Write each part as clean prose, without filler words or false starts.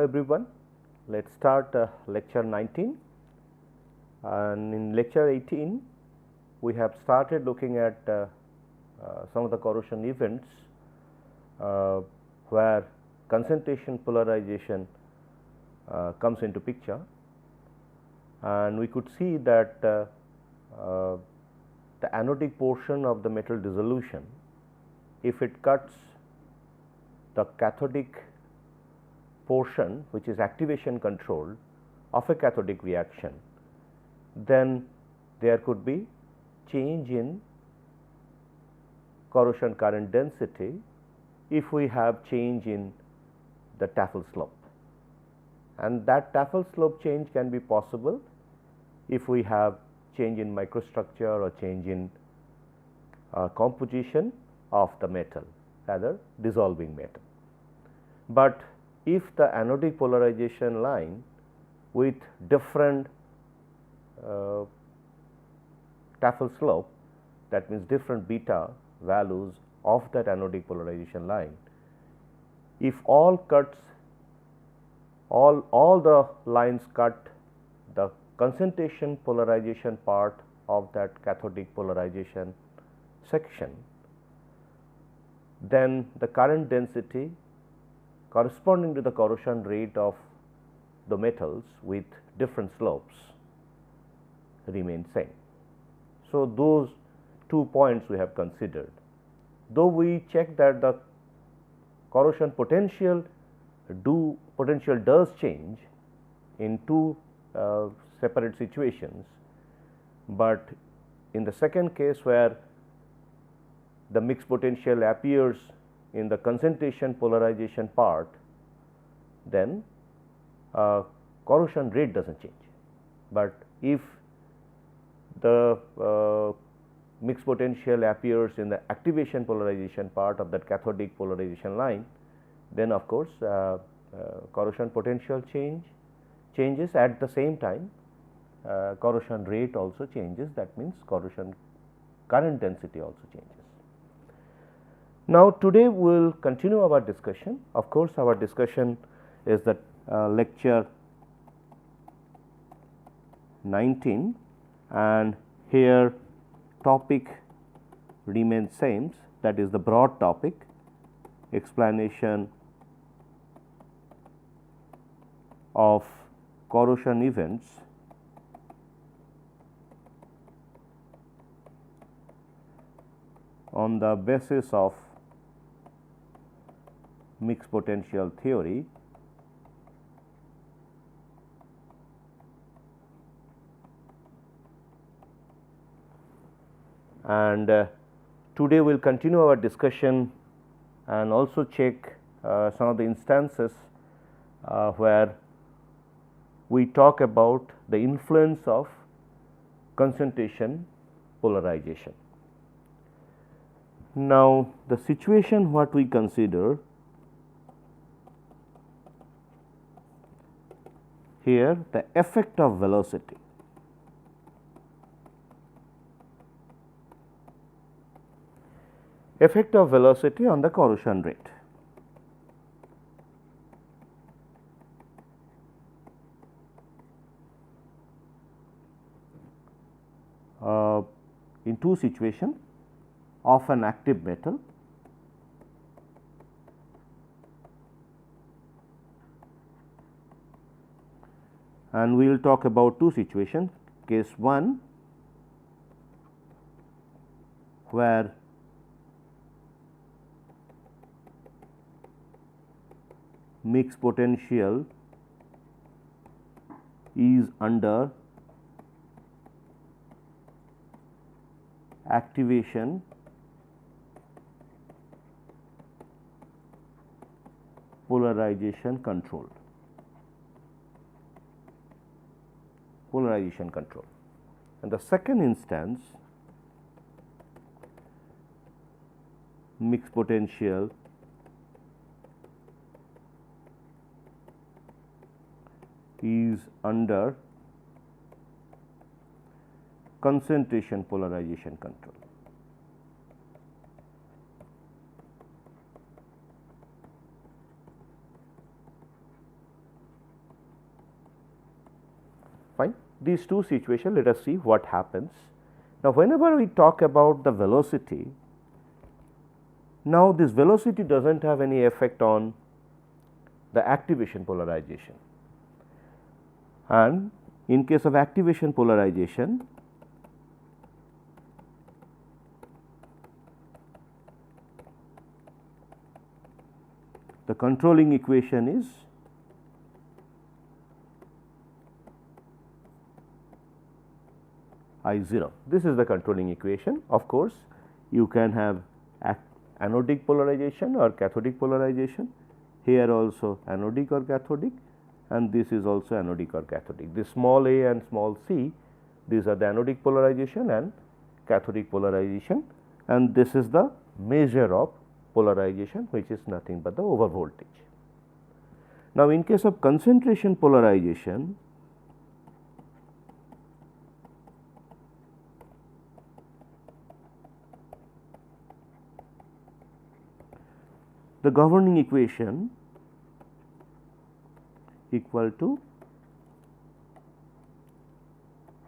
everyone, let us start lecture 19, and in lecture 18 we have started looking at some of the corrosion events where concentration polarization comes into picture, and we could see that the anodic portion of the metal dissolution, if it cuts the cathodic portion which is activation controlled of a cathodic reaction, then there could be change in corrosion current density if we have change in the Tafel slope, and that Tafel slope change can be possible if we have change in microstructure or change in composition of the metal, rather dissolving metal. But if the anodic polarization line with different Tafel slope, that means different beta values of that anodic polarization line, if all the lines cut the concentration polarization part of that cathodic polarization section, then the current density corresponding to the corrosion rate of the metals with different slopes remain same. So, those 2 points we have considered. Though we check that the corrosion potential does change in two separate situations, but in the second case where the mixed potential appears in the concentration polarization part, then corrosion rate does not change. But if the mixed potential appears in the activation polarization part of that cathodic polarization line, then of course, corrosion potential changes. At the same time, corrosion rate also changes, that means corrosion current density also changes. Now, today we will continue our discussion. Of course, our discussion is the lecture 19, and here topic remains same, that is the broad topic, explanation of corrosion events on the basis of mixed potential theory and today we will continue our discussion and also check some of the instances where we talk about the influence of concentration polarization. Now, the situation what we consider here, the effect of velocity. Effect of velocity on the corrosion rate. In two situations of an active metal, and we will talk about two situations. Case 1, where mixed potential is under activation polarization control. And the second instance, mixed potential is under concentration polarization control. Fine. These two situations, let us see what happens. Now, whenever we talk about the velocity, now this velocity does not have any effect on the activation polarization, and in case of activation polarization, the controlling equation is I0. This is the controlling equation. Of course, you can have anodic polarization or cathodic polarization. Here also anodic or cathodic, and this is also anodic or cathodic. This small a and small c, these are the anodic polarization and cathodic polarization, and this is the measure of polarization, which is nothing but the over voltage. Now, in case of concentration polarization, the governing equation equal to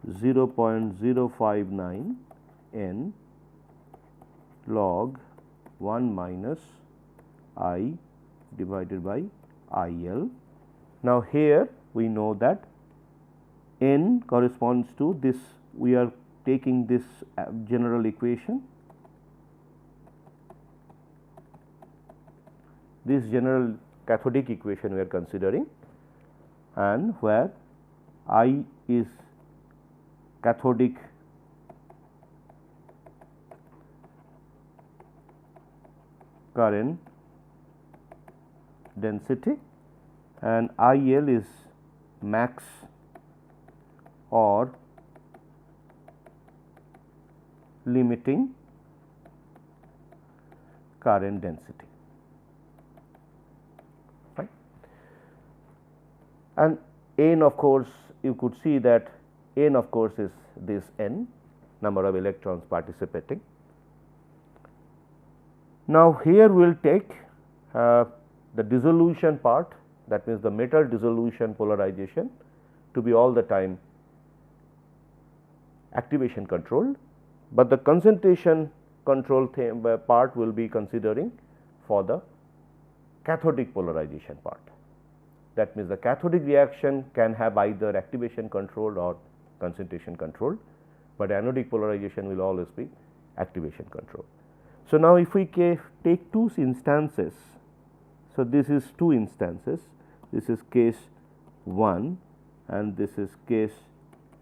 0.059 n log 1 minus I divided by IL. Now, here we know that n corresponds to this, we are taking this general equation, this general cathodic equation we are considering, and where I is cathodic current density and IL is max or limiting current density. Right. And n, of course, you could see that n, of course, is this n number of electrons participating. Now, here we will take the dissolution part, that means the metal dissolution polarization, to be all the time activation controlled, but the concentration control part will be considering for the cathodic polarization part. That means the cathodic reaction can have either activation controlled or concentration controlled, but anodic polarization will always be activation controlled. So, now if we take two instances, so this is two instances, this is case 1 and this is case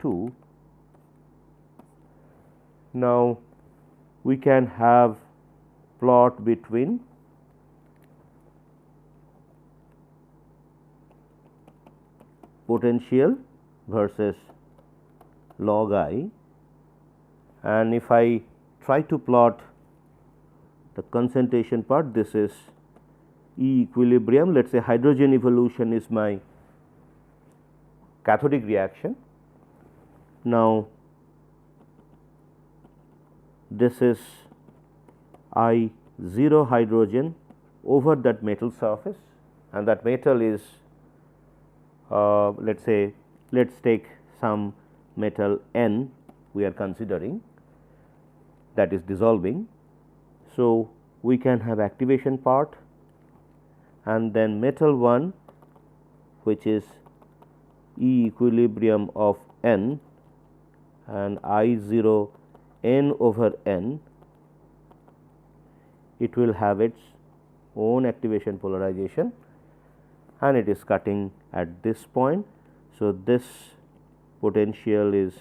2. Now, we can have plot between potential versus log I, and if I try to plot the concentration part, this is E equilibrium. Let us say hydrogen evolution is my cathodic reaction. Now, this is I 0 hydrogen over that metal surface, and that metal is let us say, let us take some metal N we are considering that is dissolving. So, we can have activation part and then metal 1, which is E equilibrium of N and I 0 N over N, it will have its own activation polarization and it is cutting at this point. So, this potential is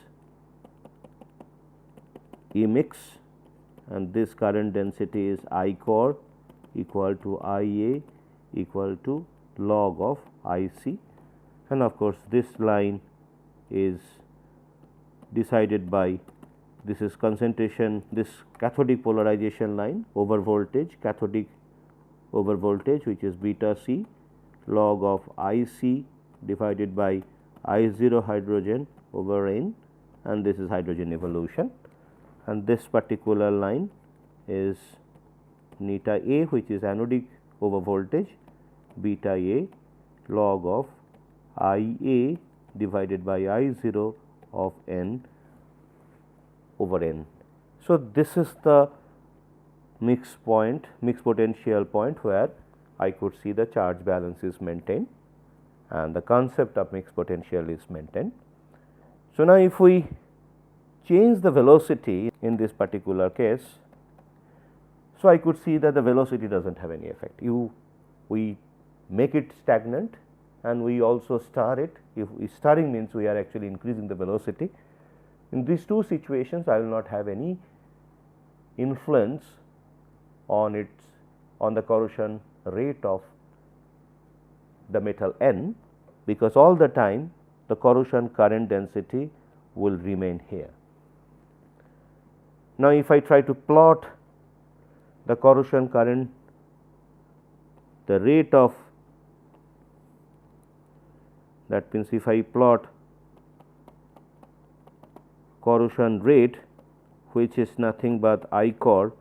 E mix and this current density is I core equal to I A equal to log of I C, and of course, this line is decided by, this is concentration, this cathodic polarization line over voltage, cathodic over voltage, which is beta C log of I C divided by I 0 hydrogen over N, and this is hydrogen evolution, and this particular line is neta A, which is anodic over voltage, beta A log of I A divided by I0 of n over n. So, this is the mixed potential point where I could see the charge balance is maintained and the concept of mixed potential is maintained. So, now if we change the velocity in this particular case, so I could see that the velocity does not have any effect. We make it stagnant and we also star it. If starring means we are actually increasing the velocity. In these two situations, I will not have any influence on the corrosion rate of the metal N, because all the time the corrosion current density will remain here. Now, if I try to plot the corrosion current, the rate of, that means if I plot corrosion rate, which is nothing but I core,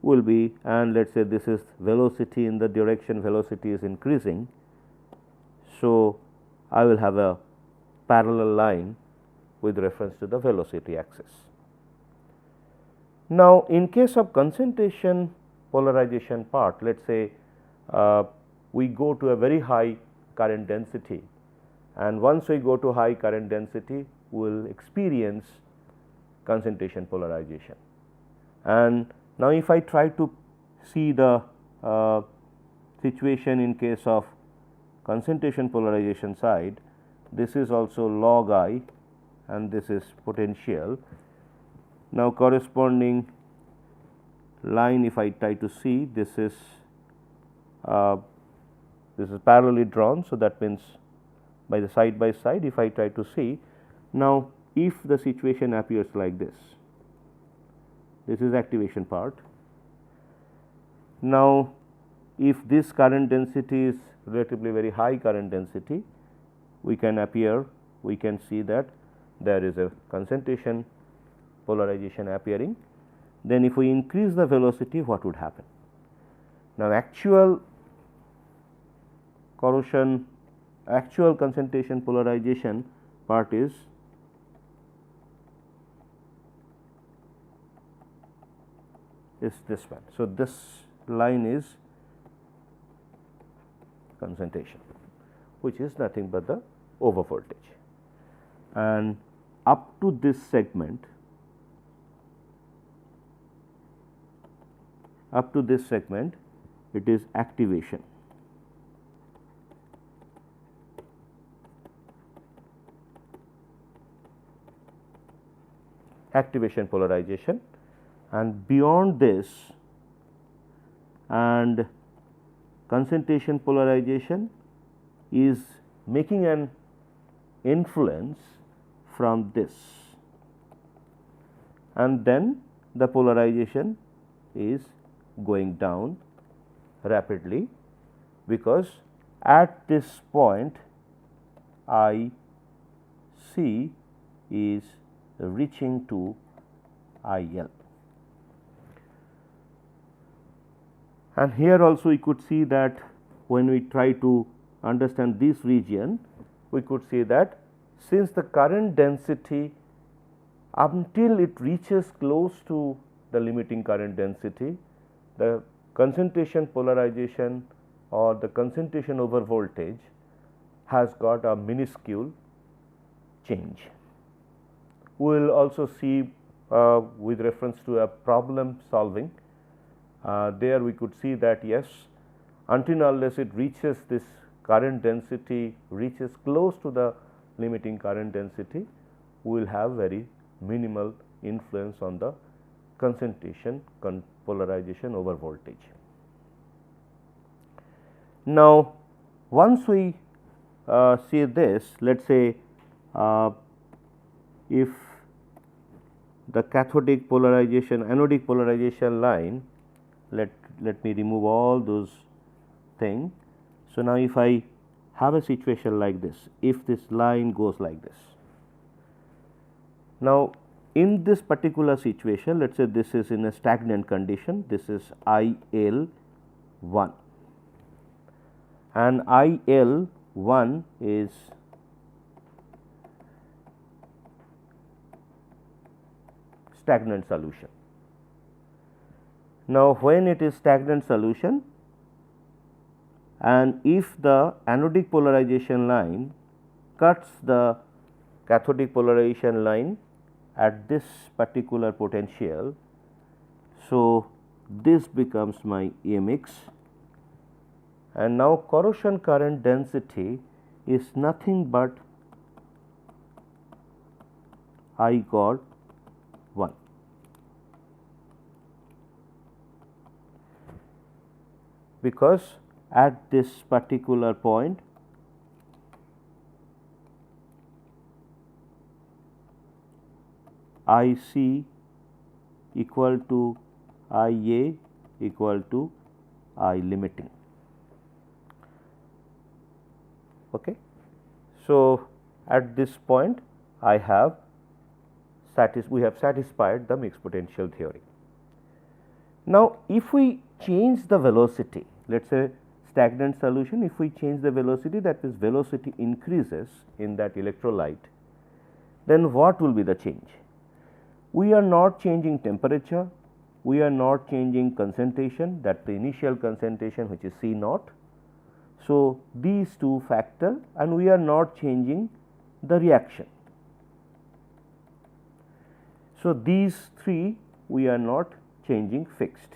will be, and let us say this is velocity in the direction velocity is increasing. So, I will have a parallel line with reference to the velocity axis. Now, in case of concentration polarization part, let us say we go to a very high current density, and once we go to high current density, we will experience concentration polarization. And now, if I try to see the situation in case of concentration polarization side, this is also log I and this is potential. Now, corresponding line, if I try to see, this is parallelly drawn. So, that means by the side by side, if I try to see, now if the situation appears like this is activation part. Now, if this current density is relatively very high current density, we can see that there is a concentration polarization appearing. Then if we increase the velocity, what would happen? Now, actual concentration polarization part is this one. So, this line is concentration, which is nothing but the over voltage, and up to this segment, it is activation. Polarization, and beyond this and concentration polarization is making an influence from this, and then the polarization is going down rapidly, because at this point I C is reaching to I L. And here also we could see that when we try to understand this region, we could see that since the current density until it reaches close to the limiting current density, the concentration polarization or the concentration over voltage has got a minuscule change. We will also see with reference to a problem solving, there we could see that yes, until unless it reaches this current density reaches close to the limiting current density, we will have very minimal influence on the concentration polarization over voltage. Now, once we see this, let us say if the cathodic polarization, anodic polarization line, let me remove all those things. So, now if I have a situation like this, if this line goes like this, now in this particular situation, let us say this is in a stagnant condition, this is IL1 and IL1 is stagnant solution. Now, when it is stagnant solution and if the anodic polarization line cuts the cathodic polarization line at this particular potential, so this becomes my EMX, and now corrosion current density is nothing but I got 1. Because at this particular point I C equal to I A equal to I limiting. Okay. So, at this point we have satisfied the mixed potential theory. Now, if we change the velocity, let us say stagnant solution, if we change the velocity, that means velocity increases in that electrolyte, then what will be the change? We are not changing temperature, we are not changing concentration, that the initial concentration which is C naught. So, these two factors, and we are not changing the reaction. So, these three we are not changing fixed.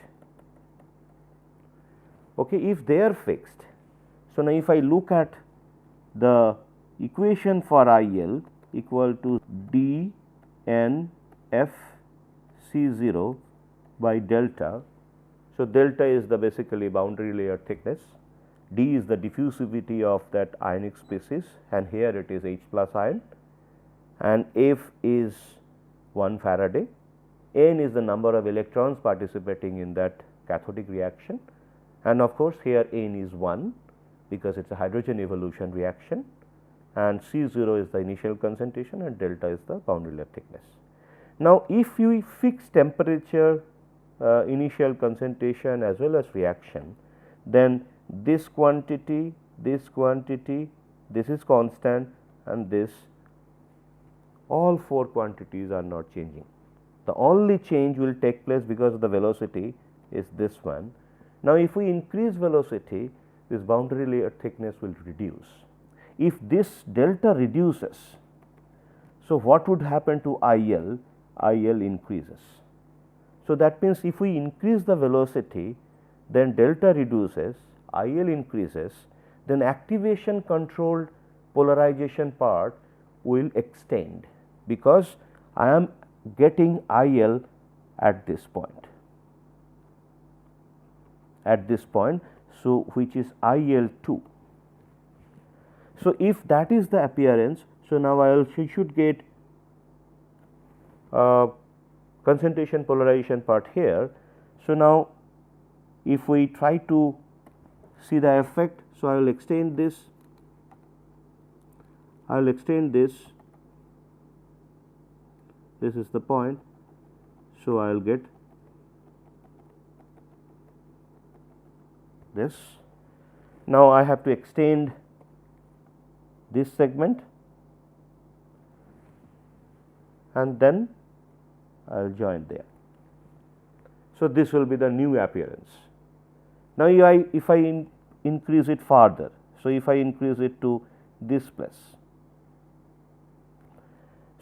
Okay, if they are fixed, so now if I look at the equation for IL equal to d n f C 0 by delta. So, delta is the basically boundary layer thickness, d is the diffusivity of that ionic species, and here it is H plus ion, and f is 1 Faraday, n is the number of electrons participating in that cathodic reaction, and of course, here n is 1 because it is a hydrogen evolution reaction, and C 0 is the initial concentration and delta is the boundary layer thickness. Now, if we fix temperature, initial concentration as well as reaction, then this quantity, this is constant, and this all 4 quantities are not changing. The only change will take place because of the velocity is this one. Now, if we increase velocity, this boundary layer thickness will reduce. If this delta reduces, so what would happen to IL? IL increases. So, that means if we increase the velocity, then delta reduces, IL increases, then activation controlled polarization part will extend, because I am getting IL at this point. So, which is IL2. So, if that is the appearance, so now I should get concentration polarization part here. So, now if we try to see the effect, so I will extend this, this is the point. So, I will get this. Now, I have to extend this segment and then I will join there. So, this will be the new appearance. Now, if I increase it further, so if I increase it to this place,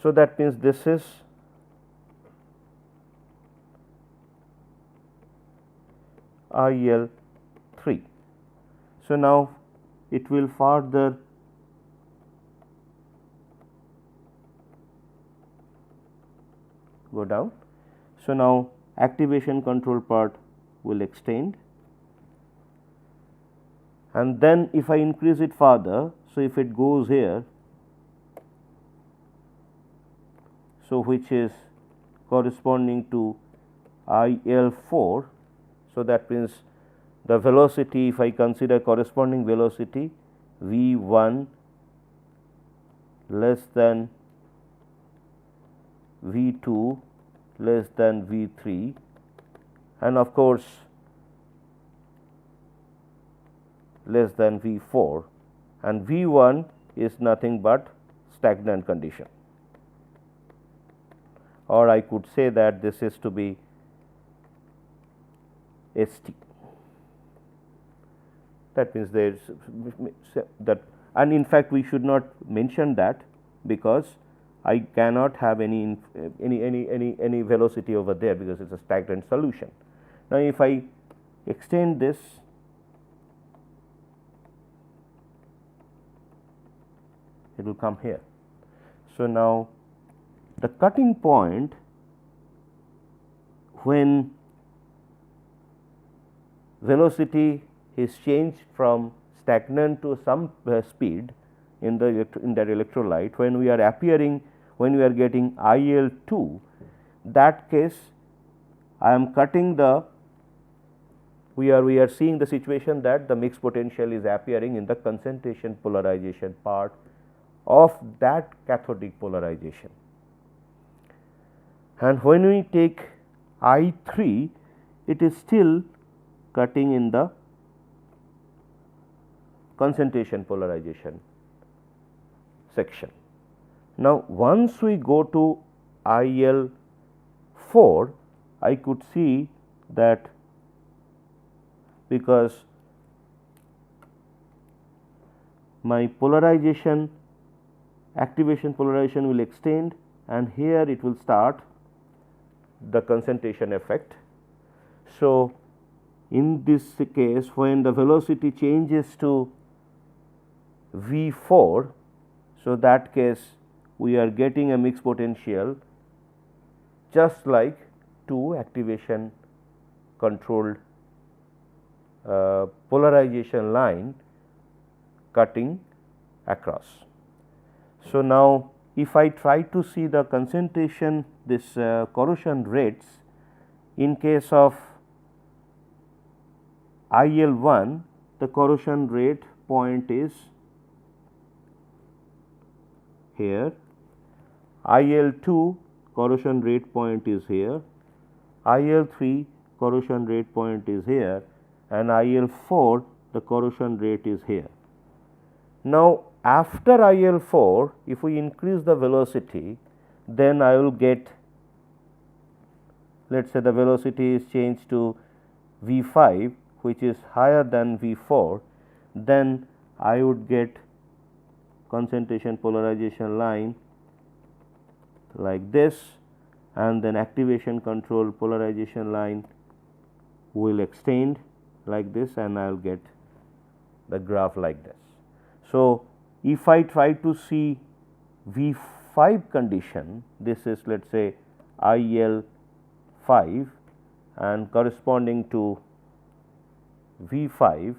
so that means this is IL3. So, now it will further go down. So, now activation control part will extend, and then if I increase it further, so if it goes here, so which is corresponding to IL4. So, that means the velocity, if I consider corresponding velocity V1 less than V2 less than V3, and of course, less than V4, and V1 is nothing but stagnant condition. or I could say that this is to be ST. That means there is that, and in fact, we should not mention that, because I cannot have any velocity over there, because it is a stagnant solution. Now, if I extend this, it will come here. So, now the cutting point when velocity is changed from stagnant to some speed in that electrolyte, when we are appearing, when we are getting IL2, that case I am cutting the, we are seeing the situation that the mixed potential is appearing in the concentration polarization part of that cathodic polarization. And when we take I3, it is still cutting in the concentration polarization section. Now, once we go to IL4, I could see that because my polarization, activation polarization will extend, and here it will start the concentration effect. So, in this case, when the velocity changes to V4, so that case we are getting a mixed potential just like two activation controlled polarization line cutting across. So, now if I try to see the concentration, this corrosion rates in case of IL1, the corrosion rate point is here, IL2 corrosion rate point is here, IL3 corrosion rate point is here, and IL4 the corrosion rate is here. Now, after IL4, if we increase the velocity, then I will get, let us say the velocity is changed to V5, which is higher than V4, then I would get concentration polarization line like this, and then activation control polarization line will extend like this, and I will get the graph like this. So, if I try to see V5 condition, this is let us say IL5 and corresponding to V5,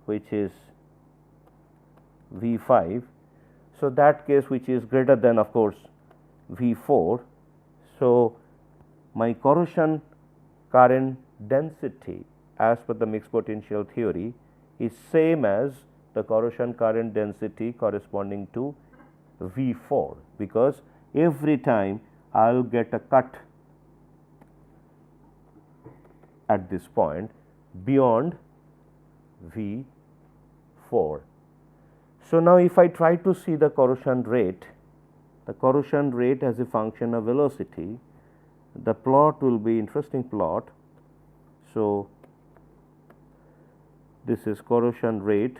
which is V5. So, that case which is greater than of course V4. So, my corrosion current density as per the mixed potential theory is same as the corrosion current density corresponding to V4, because every time I will get a cut at this point beyond V4. So, now if I try to see the corrosion rate as a function of velocity, the plot will be interesting plot. So, this is corrosion rate,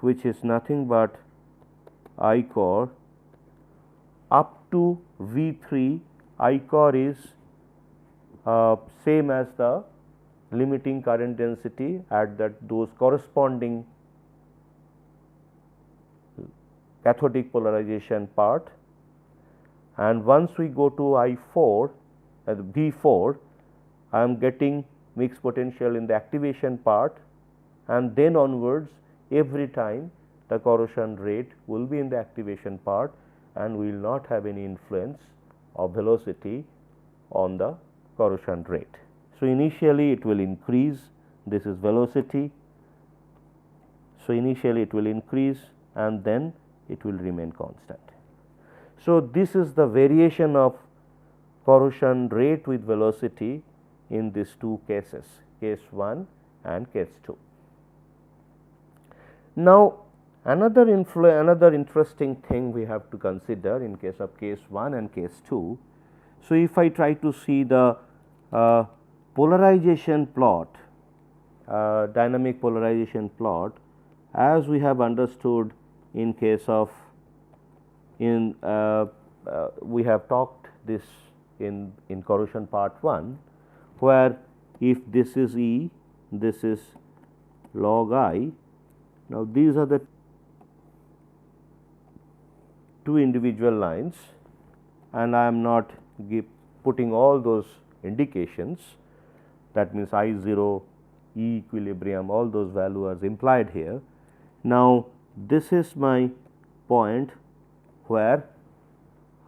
which is nothing but I core up to V3. I core is same as the limiting current density at those corresponding cathodic polarization part, and once we go to I4 V4, I am getting mixed potential in the activation part, and then onwards every time the corrosion rate will be in the activation part and will not have any influence of velocity on the corrosion rate. So, initially it will increase, this is velocity. So, initially it will increase and then it will remain constant. So, this is the variation of corrosion rate with velocity in these two cases, case 1 and case 2. Now, Another interesting thing we have to consider in case of case 1 and case 2. So, if I try to see the polarization plot, dynamic polarization plot, as we have understood in case of we have talked this in corrosion part 1, where if this is E, this is log I. Now, these are the two individual lines, and I am not putting all those indications, that means I 0, E equilibrium, all those values are implied here. Now, this is my point where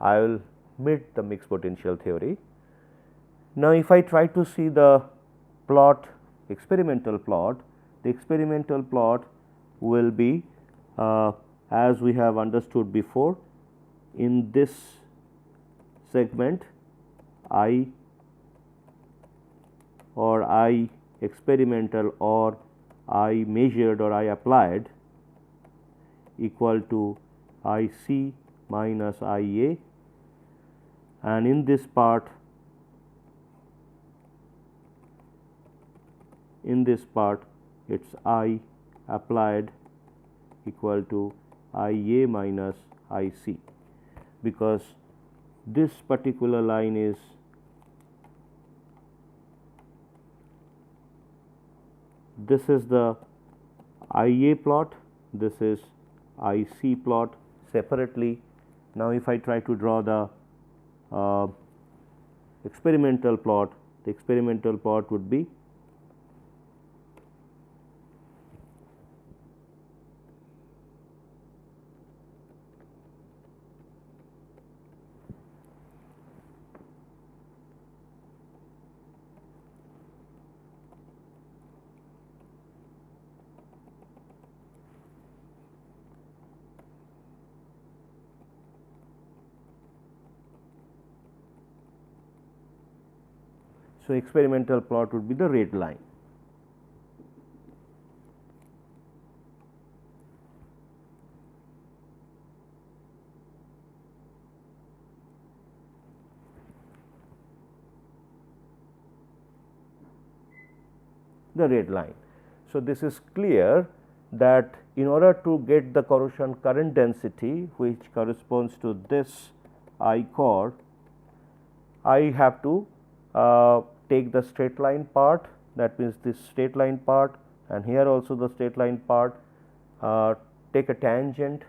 I will meet the mixed potential theory. Now, if I try to see the plot, experimental plot, the experimental plot will be as we have understood before, in this segment I or I experimental or I measured or I applied equal to I C minus I A, and in this part it is I applied equal to I A minus I C, because this particular line is this is the I A plot, this is I C plot separately. Now, if I try to draw the experimental plot, the experimental plot would be so experimental plot would be the red line. The red line. So, this is clear that in order to get the corrosion current density, which corresponds to this I core, I have to take the straight line part, that means this straight line part, and here also the straight line part, take a tangent,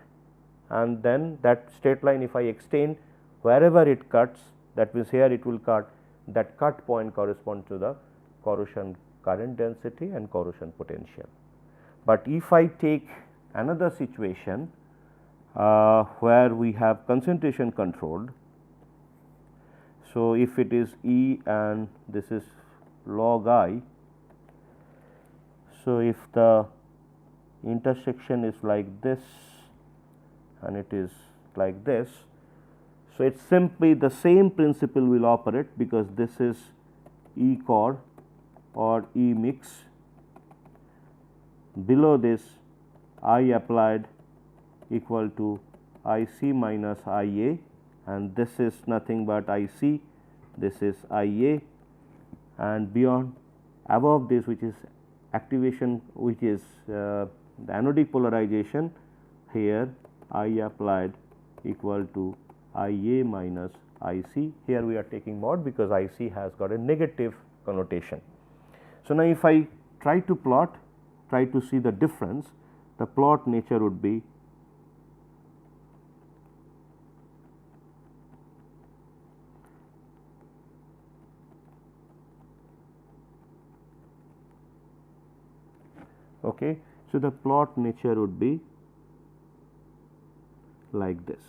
and then that straight line, if I extend wherever it cuts, that means here it will cut, that cut point corresponds to the corrosion current density and corrosion potential. But if I take another situation where we have concentration controlled, so if it is E and this is log I, so if the intersection is like this and it is like this, so it is simply the same principle will operate, because this is E core or E mix. Below this I applied equal to I C minus I A, and this is nothing but I C, this is I A, and beyond above this, which is activation, which is the anodic polarization, here I applied equal to I A minus I C. Here we are taking mod because I C has got a negative connotation. So, now if I try to plot, try to see the difference, the plot nature would be okay. So, the plot nature would be like this.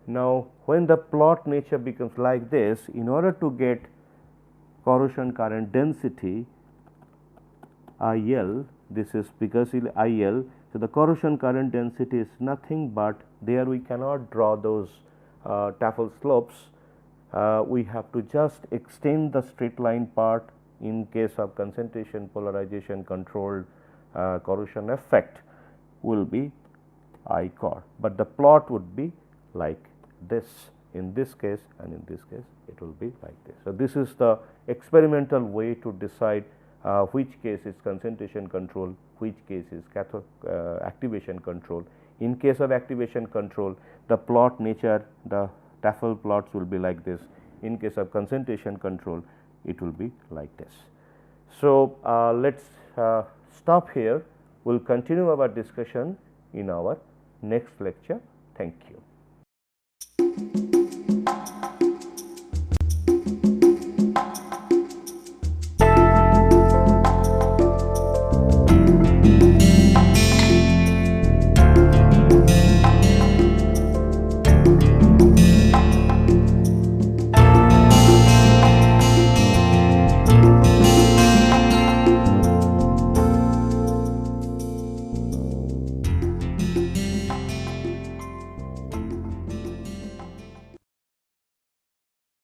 Now, when the plot nature becomes like this, in order to get corrosion current density I L, this is because I L. So, the corrosion current density is nothing but, there we cannot draw those taffel slopes, we have to just extend the straight line part in case of concentration polarization controlled corrosion effect will be I core, but the plot would be like this in this case, and in this case it will be like this. So, this is the experimental way to decide which case is concentration control, which case is cathode activation control. In case of activation control, the plot nature, the Tafel plots will be like this. In case of concentration control, it will be like this. So, let us stop here. We will continue our discussion in our next lecture. Thank you.